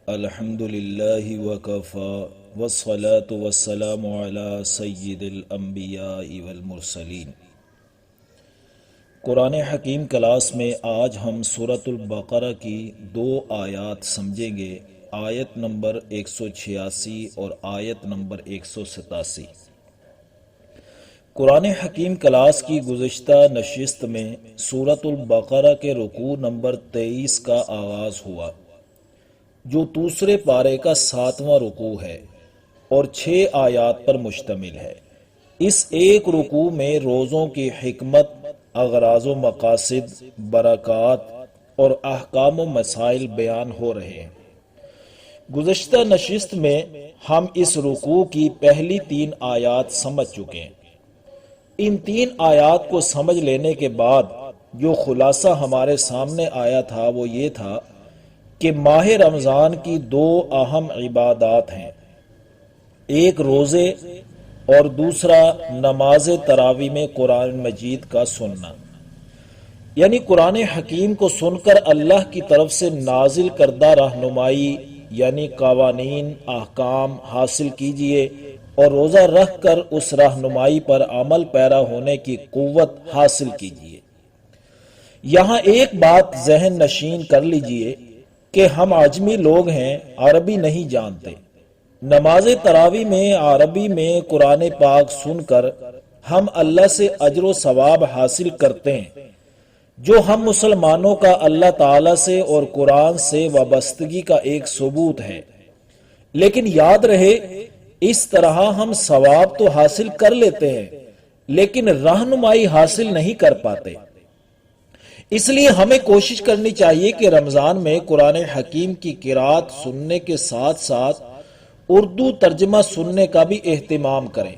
الحمدللہ وکفا والصلاة والسلام علی سید الانبیاء والمرسلین۔ قرآن حکیم کلاس میں آج ہم سورۃ البقرہ کی 2 آیات سمجھیں گے، آیت نمبر 186 اور آیت نمبر 187۔ قرآن حکیم کلاس کی گزشتہ نشست میں سورۃ البقرہ کے رکوع نمبر 23 کا آغاز ہوا، جو دوسرے پارے کا 7واں رکوع ہے اور 6 آیات پر مشتمل ہے۔ اس ایک رکوع میں روزوں کی حکمت، اغراض و مقاصد، برکات اور احکام و مسائل بیان ہو رہے ہیں۔ گزشتہ نشست میں ہم اس رکوع کی پہلی 3 آیات سمجھ چکے ہیں۔ ان 3 آیات کو سمجھ لینے کے بعد جو خلاصہ ہمارے سامنے آیا تھا وہ یہ تھا کہ ماہ رمضان کی 2 اہم عبادات ہیں، ایک روزے اور دوسرا نماز تراویح میں قرآن مجید کا سننا، یعنی قرآن حکیم کو سن کر اللہ کی طرف سے نازل کردہ رہنمائی یعنی قوانین، احکام حاصل کیجئے اور روزہ رکھ کر اس رہنمائی پر عمل پیرا ہونے کی قوت حاصل کیجئے۔ یہاں ایک بات ذہن نشین کر لیجئے کہ ہم عجمی لوگ ہیں، عربی نہیں جانتے۔ نماز تراویح میں عربی میں قرآن پاک سن کر ہم اللہ سے اجر و ثواب حاصل کرتے ہیں، جو ہم مسلمانوں کا اللہ تعالی سے اور قرآن سے وابستگی کا ایک ثبوت ہے۔ لیکن یاد رہے، اس طرح ہم ثواب تو حاصل کر لیتے ہیں لیکن رہنمائی حاصل نہیں کر پاتے۔ اس لیے ہمیں کوشش کرنی چاہیے کہ رمضان میں قرآن حکیم کی قرات سننے کے ساتھ ساتھ اردو ترجمہ سننے کا بھی اہتمام کریں،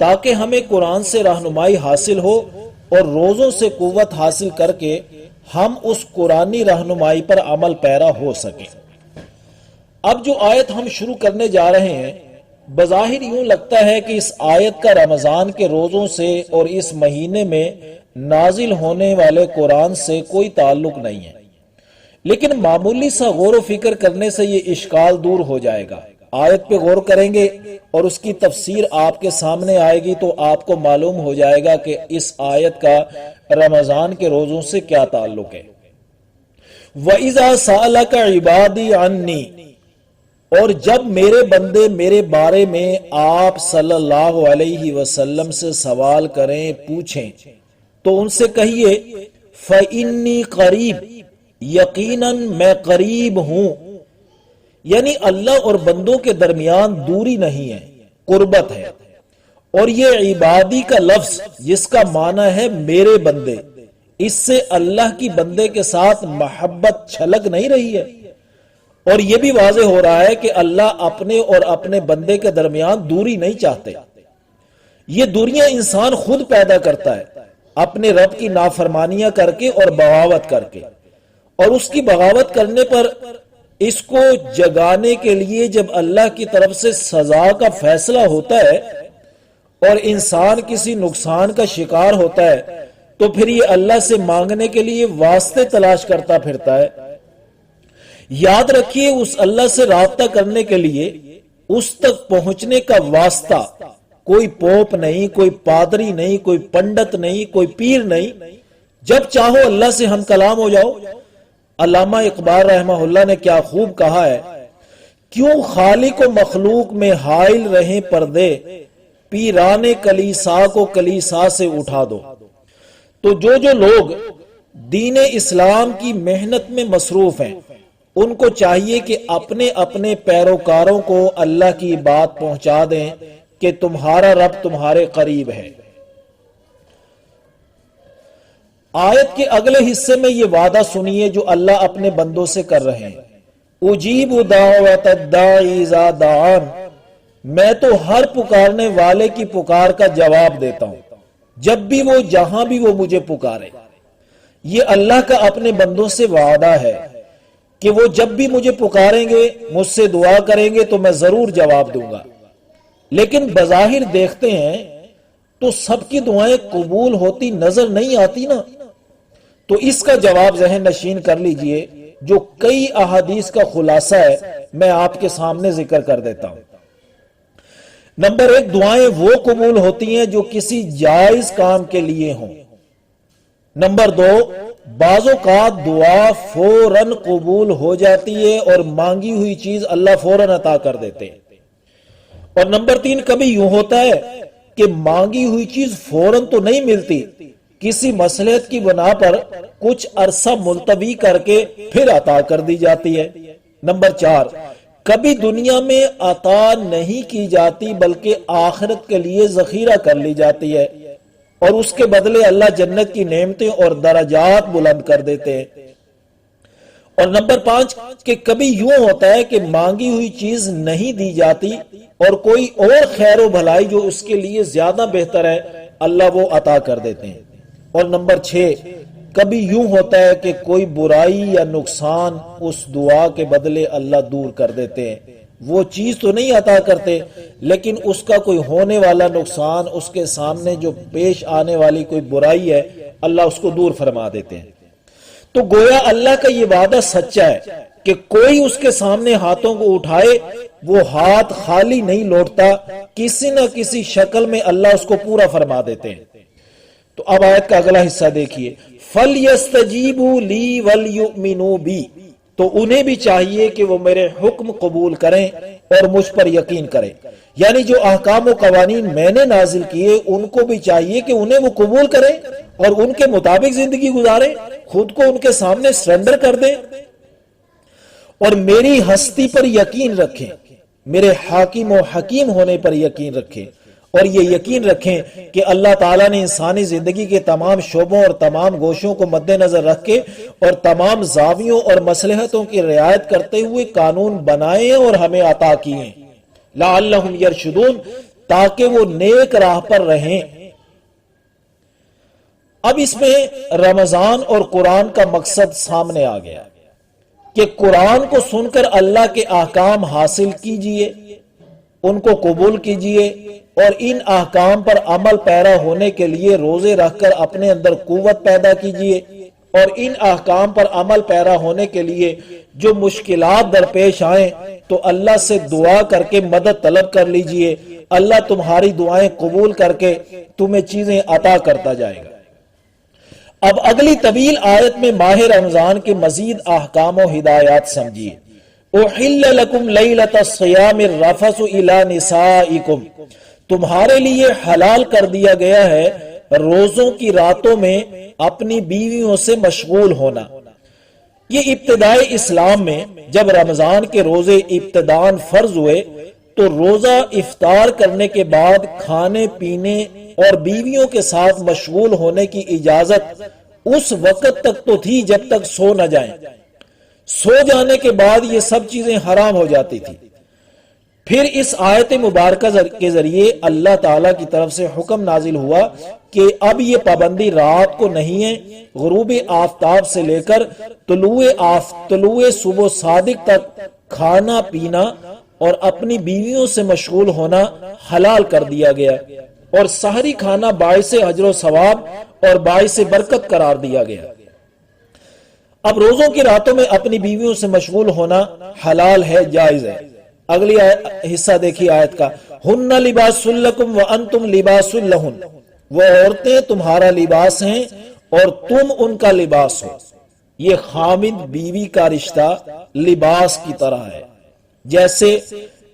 تاکہ ہمیں قرآن سے رہنمائی حاصل ہو اور روزوں سے قوت حاصل کر کے ہم اس قرآنی رہنمائی پر عمل پیرا ہو سکیں۔ اب جو آیت ہم شروع کرنے جا رہے ہیں، بظاہر یوں لگتا ہے کہ اس آیت کا رمضان کے روزوں سے اور اس مہینے میں نازل ہونے والے قرآن سے کوئی تعلق نہیں ہے، لیکن معمولی سا غور و فکر کرنے سے یہ اشکال دور ہو جائے گا۔ آیت پہ غور کریں گے اور اس کی تفسیر آپ کے سامنے آئے گی تو آپ کو معلوم ہو جائے گا کہ اس آیت کا رمضان کے روزوں سے کیا تعلق ہے۔ وَإِذَا سَأَلَكَ عِبَادِي عَنِّي، اور جب میرے بندے میرے بارے میں آپ صلی اللہ علیہ وسلم سے سوال کریں، پوچھیں، تو ان سے کہیے فَإِنِّي قَرِيب، یقیناً میں قریب ہوں، یعنی اللہ اور بندوں کے درمیان دوری نہیں ہے، قربت ہے۔ اور یہ عبادی کا لفظ جس کا معنی ہے میرے بندے، اس سے اللہ کی بندے کے ساتھ محبت چھلک نہیں رہی ہے، اور یہ بھی واضح ہو رہا ہے کہ اللہ اپنے اور اپنے بندے کے درمیان دوری نہیں چاہتے۔ یہ دوریاں انسان خود پیدا کرتا ہے، اپنے رب کی نافرمانیاں کر کے اور بغاوت کر کے، اور اس کی بغاوت کرنے پر اس کو جگانے کے لیے جب اللہ کی طرف سے سزا کا فیصلہ ہوتا ہے اور انسان کسی نقصان کا شکار ہوتا ہے تو پھر یہ اللہ سے مانگنے کے لیے واسطے تلاش کرتا پھرتا ہے۔ یاد رکھیے، اس اللہ سے رابطہ کرنے کے لیے اس تک پہنچنے کا واسطہ کوئی پوپ نہیں، کوئی پادری نہیں، کوئی پنڈت نہیں، کوئی پیر نہیں، جب چاہو اللہ سے ہم کلام ہو جاؤ۔ علامہ اقبال رحمہ اللہ نے کیا خوب کہا ہے، کیوں خالق و مخلوق میں حائل رہیں پردے، پیران کلیسا کو کلیسا سے اٹھا دو۔ تو جو لوگ دین اسلام کی محنت میں مصروف ہیں، ان کو چاہیے کہ اپنے اپنے پیروکاروں کو اللہ کی بات پہنچا دیں کہ تمہارا رب تمہارے قریب ہے۔ آیت کے اگلے حصے میں یہ وعدہ سنیے جو اللہ اپنے بندوں سے کر رہے ہیں، اجیب دعوت الداعی اذا دعان، میں تو ہر پکارنے والے کی پکار کا جواب دیتا ہوں جب بھی وہ جہاں بھی وہ مجھے پکارے۔ یہ اللہ کا اپنے بندوں سے وعدہ ہے کہ وہ جب بھی مجھے پکاریں گے، مجھ سے دعا کریں گے تو میں ضرور جواب دوں گا۔ لیکن بظاہر دیکھتے ہیں تو سب کی دعائیں قبول ہوتی نظر نہیں آتی نا، تو اس کا جواب ذہن نشین کر لیجئے جو کئی احادیث کا خلاصہ ہے میں آپ کے سامنے ذکر کر دیتا ہوں۔ نمبر 1، دعائیں وہ قبول ہوتی ہیں جو کسی جائز کام کے لیے ہوں۔ نمبر 2، بعض اوقات دعا فوراً قبول ہو جاتی ہے اور مانگی ہوئی چیز اللہ فوراً عطا کر دیتے ہیں۔ اور نمبر 3، کبھی یوں ہوتا ہے کہ مانگی ہوئی چیز فوراً تو نہیں ملتی، کسی مصلحت کی بنا پر کچھ عرصہ ملتوی کر کے پھر عطا کر دی جاتی ہے۔ نمبر 4، کبھی دنیا میں عطا نہیں کی جاتی بلکہ آخرت کے لیے ذخیرہ کر لی جاتی ہے، اور اس کے بدلے اللہ جنت کی نعمتیں اور درجات بلند کر دیتے ہیں۔ اور نمبر 5، کہ کبھی یوں ہوتا ہے کہ مانگی ہوئی چیز نہیں دی جاتی اور کوئی اور خیر و بھلائی جو اس کے لیے زیادہ بہتر ہے اللہ وہ عطا کر دیتے ہیں۔ اور نمبر 6، کبھی یوں ہوتا ہے کہ کوئی برائی یا نقصان اس دعا کے بدلے اللہ دور کر دیتے ہیں۔ وہ چیز تو نہیں عطا کرتے لیکن اس کا کوئی ہونے والا نقصان، اس کے سامنے جو پیش آنے والی کوئی برائی ہے، اللہ اس کو دور فرما دیتے ہیں۔ تو گویا اللہ کا یہ وعدہ سچا ہے کہ کوئی اس کے سامنے ہاتھوں کو اٹھائے وہ ہاتھ خالی نہیں لوٹتا، کسی نہ کسی شکل میں اللہ اس کو پورا فرما دیتے ہیں۔ تو اب آیت کا اگلا حصہ دیکھیے، فَلْيَسْتَجِيبُوا لِي وَلْيُؤْمِنُوا بِي، تو انہیں بھی چاہیے کہ وہ میرے حکم قبول کریں اور مجھ پر یقین کریں، یعنی جو احکام و قوانین میں نے نازل کیے ان کو بھی چاہیے کہ انہیں وہ قبول کریں اور ان کے مطابق زندگی گزاریں، خود کو ان کے سامنے سرنڈر کر دیں، اور میری ہستی پر یقین رکھیں، میرے حاکم و حکیم ہونے پر یقین رکھیں، اور یہ یقین رکھیں کہ اللہ تعالیٰ نے انسانی زندگی کے تمام شعبوں اور تمام گوشوں کو مد نظر رکھ کے اور تمام زاویوں اور مصلحتوں کی رعایت کرتے ہوئے قانون بنائے ہیں اور ہمیں عطا کیے ہیں، لعلہم یرشدون، تاکہ وہ نیک راہ پر رہیں۔ اب اس میں رمضان اور قرآن کا مقصد سامنے آ گیا کہ قرآن کو سن کر اللہ کے احکام حاصل کیجئے، ان کو قبول کیجئے، اور ان احکام پر عمل پیرا ہونے کے لیے روزے رکھ کر اپنے اندر قوت پیدا کیجئے، اور ان احکام پر عمل پیرا ہونے کے لیے جو مشکلات درپیش آئیں تو اللہ سے دعا کر کے مدد طلب کر لیجئے، اللہ تمہاری دعائیں قبول کر کے تمہیں چیزیں عطا کرتا جائے گا۔ اب اگلی طویل آیت میں ماہ رمضان کے مزید احکام و ہدایات سمجھیے۔ احل لکم لیلۃ الصیام الرفث الی نسائکم، تمہارے لیے حلال کر دیا گیا ہے روزوں کی راتوں میں اپنی بیویوں سے مشغول ہونا۔ یہ ابتدائے اسلام میں جب رمضان کے روزے ابتداً فرض ہوئے تو روزہ افطار کرنے کے بعد کھانے پینے اور بیویوں کے ساتھ مشغول ہونے کی اجازت اس وقت تک تو تھی جب تک سو نہ جائیں، سو جانے کے بعد یہ سب چیزیں حرام ہو جاتی تھی۔ پھر اس آیت مبارکہ کے ذریعے اللہ تعالیٰ کی طرف سے حکم نازل ہوا کہ اب یہ پابندی رات کو نہیں ہے، غروب آفتاب سے لے کر طلوع صبح صادق تک کھانا پینا اور اپنی بیویوں سے مشغول ہونا حلال کر دیا گیا، اور سحری کھانا باعث اجر و ثواب اور باعث برکت قرار دیا گیا۔ اب روزوں کی راتوں میں اپنی بیویوں سے مشغول ہونا حلال ہے، جائز ہے۔ اگلی حصہ دیکھیے آیت کا، ہن لباس لکم وانتم لباس لہن، وہ عورتیں تمہارا لباس ہیں اور تم ان کا لباس ہو۔ یہ خامد بیوی کا رشتہ لباس کی طرح ہے، جیسے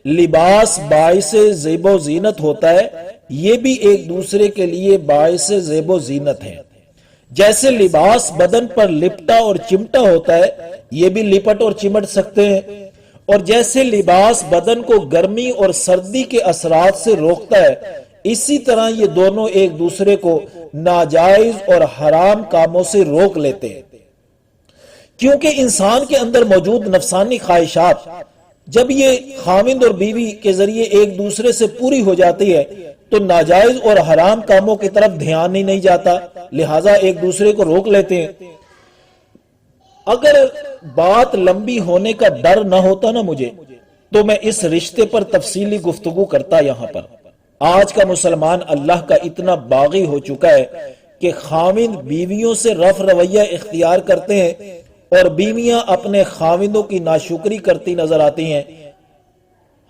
لباس باعث زیب و زینت ہوتا ہے، یہ بھی ایک دوسرے کے لیے باعث زیب و زینت ہے۔ جیسے لباس بدن پر لپٹا اور چمٹا ہوتا ہے، یہ بھی لپٹ اور چمٹ سکتے ہیں، اور جیسے لباس بدن کو گرمی اور سردی کے اثرات سے روکتا ہے، اسی طرح یہ دونوں ایک دوسرے کو ناجائز اور حرام کاموں سے روک لیتے ہیں۔ کیونکہ انسان کے اندر موجود نفسانی خواہشات جب یہ خاوند اور بیوی کے ذریعے ایک دوسرے سے پوری ہو جاتی ہے تو ناجائز اور حرام کاموں کی طرف دھیان ہی نہیں جاتا، لہٰذا ایک دوسرے کو روک لیتے ہیں۔ اگر بات لمبی ہونے کا ڈر نہ ہوتا نا مجھے تو میں اس رشتے پر تفصیلی گفتگو کرتا یہاں پر۔ آج کا مسلمان اللہ کا اتنا باغی ہو چکا ہے کہ خاوند بیویوں سے رف رویہ اختیار کرتے ہیں اور بیویاں اپنے خاوندوں کی ناشکری کرتی نظر آتی ہیں،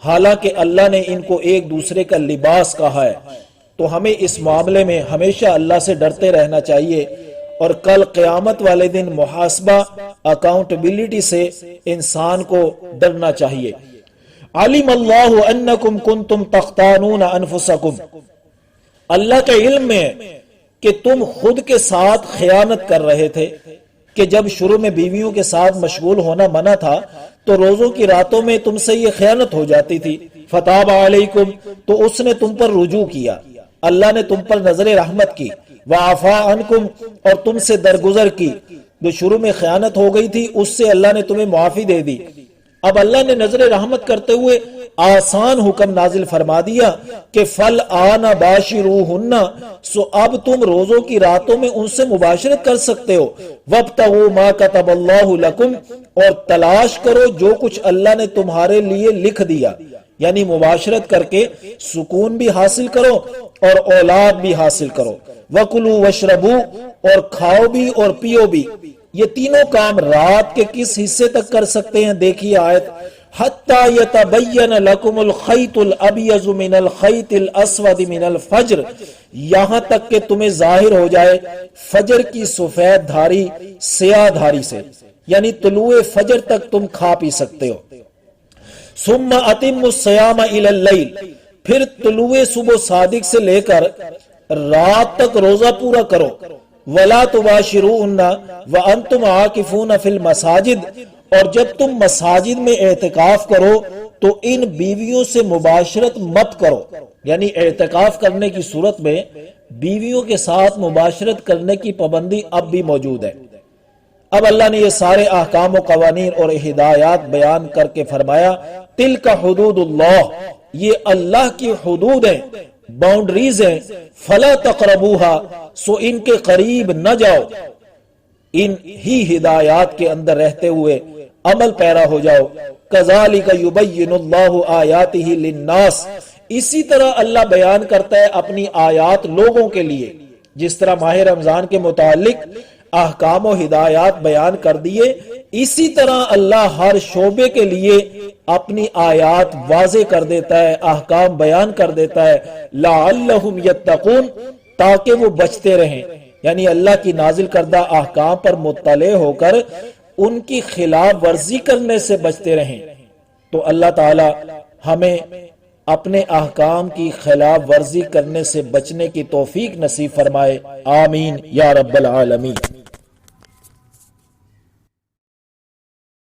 حالانکہ اللہ نے ان کو ایک دوسرے کا لباس کہا ہے۔ تو ہمیں اس معاملے میں ہمیشہ اللہ سے ڈرتے رہنا چاہیے، اور کل قیامت والے دن محاسبہ، اکاؤنٹیبلٹی سے انسان کو ڈرنا چاہیے۔ علم اللہ انکم کنتم تختانون انفسکم، اللہ کے علم میں کہ تم خود کے ساتھ خیانت کر رہے تھے، کہ جب شروع میں بیویوں کے ساتھ مشغول ہونا منع تھا تو روزوں کی راتوں میں تم سے یہ خیانت ہو جاتی تھی۔ فتاب علیکم، تو اس نے تم پر رجوع کیا، اللہ نے تم پر نظر رحمت کی۔ وعفا عنکم، اور تم سے درگزر کی، جو شروع میں خیانت ہو گئی تھی اس سے اللہ نے تمہیں معافی دے دی۔ اب اللہ نے نظر رحمت کرتے ہوئے آسان حکم نازل فرما دیا کہ فل آنا باشروہن، سو اب تم روزوں کی راتوں میں ان سے مباشرت کر سکتے ہو۔ وابتغوا ما کتب اللہ لکم، اور تلاش کرو جو کچھ اللہ نے تمہارے لیے لکھ دیا، یعنی مباشرت کر کے سکون بھی حاصل کرو اور اولاد بھی حاصل کرو۔ وَكُلُوا وَاشْرَبُوا، اور کھاؤ بھی اور پیو بھی۔ یہ تینوں کام رات کے کس حصے تک کر سکتے ہیں؟ دیکھیے آیت، حَتَّى يَتَبَيَّنَ لَكُمُ الْخَيْطُ الْأَبْيَضُ مِنَ الْخَيْطِ الْأَسْوَدِ مِنَ الْفَجْرِ، یہاں تک کہ تمہیں ظاہر ہو جائے فجر کی سفید دھاری سیاہ دھاری سے، یعنی طلوع فجر تک تم کھا پی سکتے ہو۔ ثُمَّ أَتِمُّوا الصِّيَامَ إِلَى اللَّيْلِ، پھر طلوع صبح صادق سے لے کر رات تک روزہ پورا کرو۔ وَلَا تُبَاشِرُوهُنَّ وَأَنْتُمْ عَاكِفُونَ فِي الْمَسَاجِدِ، اور جب تم مساجد میں اعتکاف کرو تو ان بیویوں سے مباشرت مت کرو، یعنی اعتکاف کرنے کی صورت میں بیویوں کے ساتھ مباشرت کرنے کی پابندی اب بھی موجود ہے۔ اب اللہ نے یہ سارے احکام و قوانین اور ہدایات بیان کر کے فرمایا تِلْكَ حُدُودُ اللَّهِ، یہ اللہ کی حدود ہیں، باؤنڈریز ہیں۔ فَلَا تَقْرَبُوهَا، سو ان کے قریب نہ جاؤ، ان ہی ہدایات کے اندر رہتے ہوئے عمل پیرا ہو جاؤ۔ كَذَلِكَ يُبَيِّنُ اللَّهُ آيَاتِهِ لِلنَّاسِ، اسی طرح اللہ بیان کرتا ہے اپنی آیات لوگوں کے لیے، جس طرح ماہ رمضان کے متعلق احکام و ہدایات بیان کر دیے، اسی طرح اللہ ہر شعبے کے لیے اپنی آیات واضح کر دیتا ہے، احکام بیان کر دیتا ہے۔ لعلہم یتقون، تاکہ وہ بچتے رہیں، یعنی اللہ کی نازل کردہ احکام پر مطلع ہو کر ان کی خلاف ورزی کرنے سے بچتے رہیں۔ تو اللہ تعالی ہمیں اپنے احکام کی خلاف ورزی کرنے سے بچنے کی توفیق نصیب فرمائے، آمین یا رب العالمین۔